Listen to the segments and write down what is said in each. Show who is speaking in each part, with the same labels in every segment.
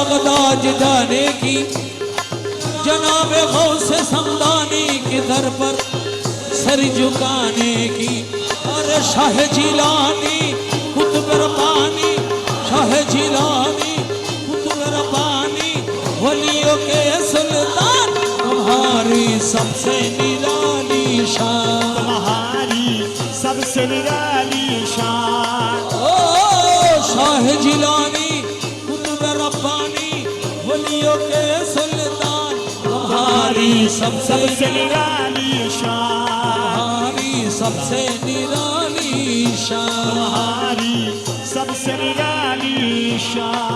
Speaker 1: Baghdad जाने की, जनाब गौसे समदानी के दर पर सर झुकाने की। अरे शाह जिलानी कुतुब रब्बानी, शाह जिलानी कुतुब रब्बानी, वलियों के सुल्तान तुम्हारी सबसे निराली शान,
Speaker 2: तुम्हारी सबसे निराली शान।
Speaker 1: ओ शाह जिलानी कुतुब रब्बानी, वलियों के सुल्तान तुम्हारी सबसे
Speaker 2: निराली शान,
Speaker 1: तुम्हारी सबसे निराली शान,
Speaker 2: तुम्हारी सबसे निराली शान।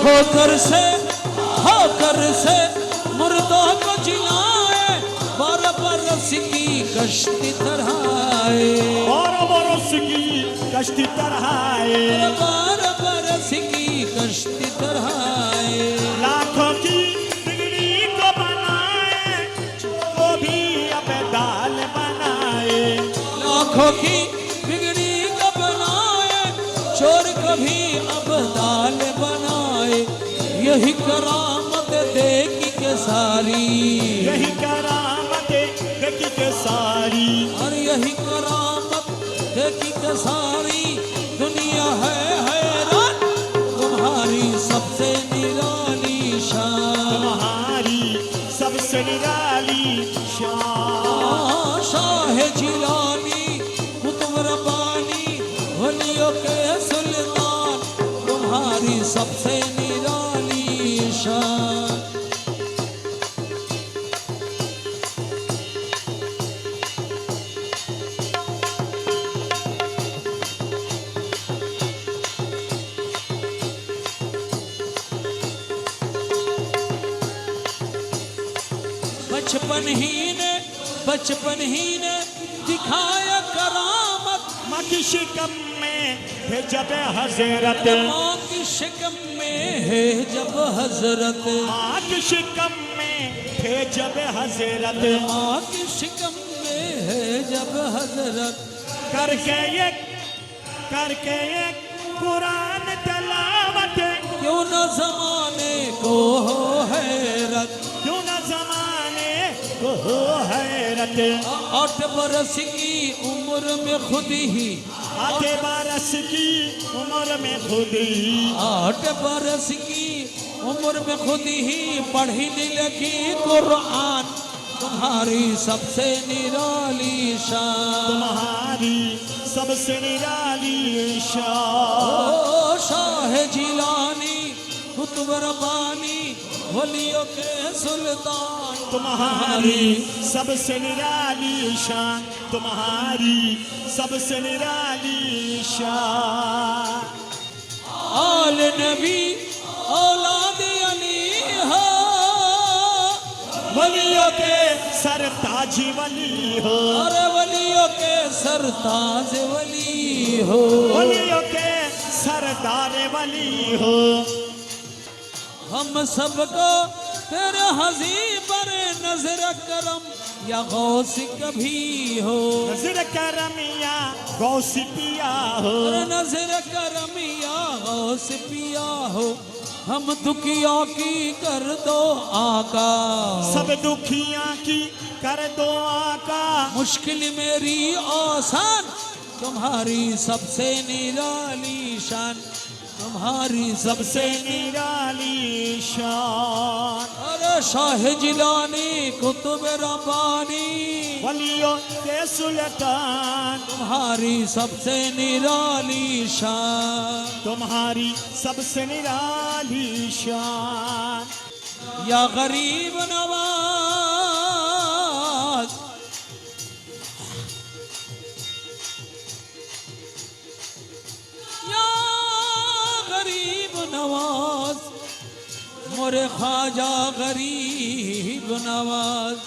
Speaker 2: होकर से मुर्दों को जिलाए, 12 बरस की कश्ती तरहाए, 12 बरस की कश्ती तरहाए,
Speaker 1: 12 बरस की कश्ती तरहाए।
Speaker 2: लाखों की बिगड़ी को बनाए, को भी अबदाल बनाए,
Speaker 1: लाखों की बिगड़ी को बनाए, चोर कभी अबदाल बनाए। यही करामत देखी के सारी,
Speaker 2: यही करामत देखी के सारी,
Speaker 1: और यही करामत देखी के सारी, दुनिया है हैरान तुम्हारी सबसे निराली शान,
Speaker 2: तुम्हारी सबसे निराली शान।
Speaker 1: शाह जिलानी कुतुब रब्बानी, वलियों के सुल्तान तुम्हारी सबसे निराली शान। बचपन ही ने दिखाया करामत,
Speaker 2: माँ की शिकम में है जब हजरत,
Speaker 1: माँ की शिकम में है जब हजरत,
Speaker 2: माँ की शिकम में है जब हजरत,
Speaker 1: माँ की शिकम में है जब हजरत।
Speaker 2: करके एक कुरान तलावत,
Speaker 1: क्यों न जमाने को हो हैरत,
Speaker 2: क्यों न जमाने को हो हैरत।
Speaker 1: 8 बरस की उम्र में खुद ही,
Speaker 2: 8 बरस की उम्र में खुद ही,
Speaker 1: 8 बरस की उम्र में खुद ही पढ़ी लिखी कुरान तुम्हारी सबसे निराली शान,
Speaker 2: तुम्हारी सबसे निराली शान।
Speaker 1: ओ शाह जिलानी कुतुब रब्बानी, वलियों के सुल्तान
Speaker 2: तुम्हारी सबसे निराली शान, तुम्हारी सबसे निराली शान।
Speaker 1: आल नबी औलाद अली हो,
Speaker 2: वलियों के सरताज वली हो,
Speaker 1: अरे वलियों के सरताज वली हो,
Speaker 2: वलियों के सरदार वली हो।
Speaker 1: हम सबको तेरे हज़ी पर नजर करम या गौस कभी हो,
Speaker 2: नजर करम या गौस पिया हो,
Speaker 1: अरे नजर करम या गौस पिया हो। हम दुखियों की कर दो आका,
Speaker 2: सब दुखियां की कर दो आका,
Speaker 1: मुश्किल मेरी आसान तुम्हारी सबसे निराली शान, तुम्हारी
Speaker 2: सबसे निराली शान।
Speaker 1: अरे शाह जिलानी कुतुब रब्बानी,
Speaker 2: वलियों के सुल्तान
Speaker 1: तुम्हारी सबसे निराली शान,
Speaker 2: तुम्हारी सबसे निराली शान।
Speaker 1: या गरीब नवाज, या गरीब नवाज, मोरे ख्वाजा गरीब नवाज।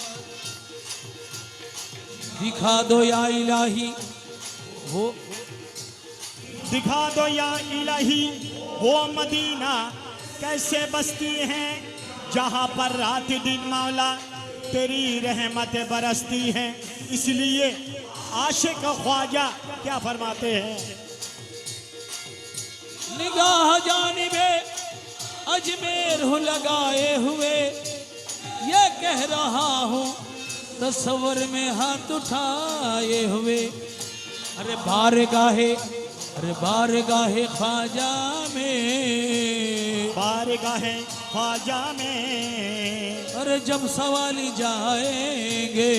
Speaker 1: दिखा दो या इलाही वो
Speaker 2: दिखा दो या इलाही वो मदीना कैसे बसती हैं जहां पर रात दिन मौला तेरी रहमत बरसती है। इसलिए आशिक ख्वाजा क्या फरमाते हैं?
Speaker 1: निगाह जानिबे अजमेर हूँ लगाए हुए, ये कह रहा हूँ तस्वर में हाथ उठाए हुए। अरे बारगाहे ख्वाजा में,
Speaker 2: बारगाहे ख्वाजा में,
Speaker 1: अरे जब सवाली जाएंगे,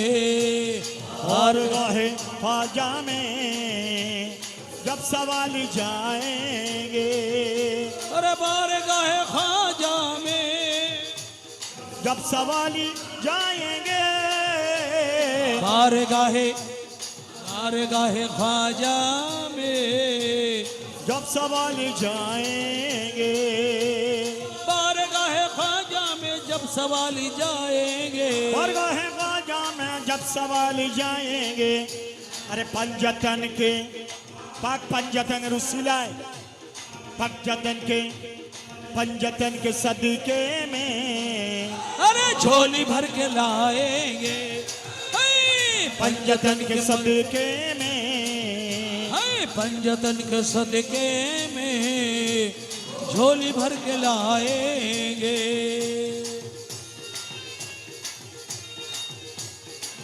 Speaker 2: बारगाहे ख्वाजा में जब सवाली जाएंगे,
Speaker 1: अरे बारगाहे ख्वाजा में
Speaker 2: जब सवाली जाएंगे,
Speaker 1: बारगाहे ख्वाजा में
Speaker 2: जब सवाली जाएंगे,
Speaker 1: बारगाहे ख्वाजा में जब सवाली जाएंगे,
Speaker 2: बारगाहे ख्वाजा में जब सवाली जाएंगे। अरे पंजतन के पाक पंजतन रुसिलाए, पंजतन के सदके में,
Speaker 1: अरे झोली भर के लाएंगे,
Speaker 2: पंजतन के सदके में,
Speaker 1: पंजतन के सदके में झोली भर के लाएंगे।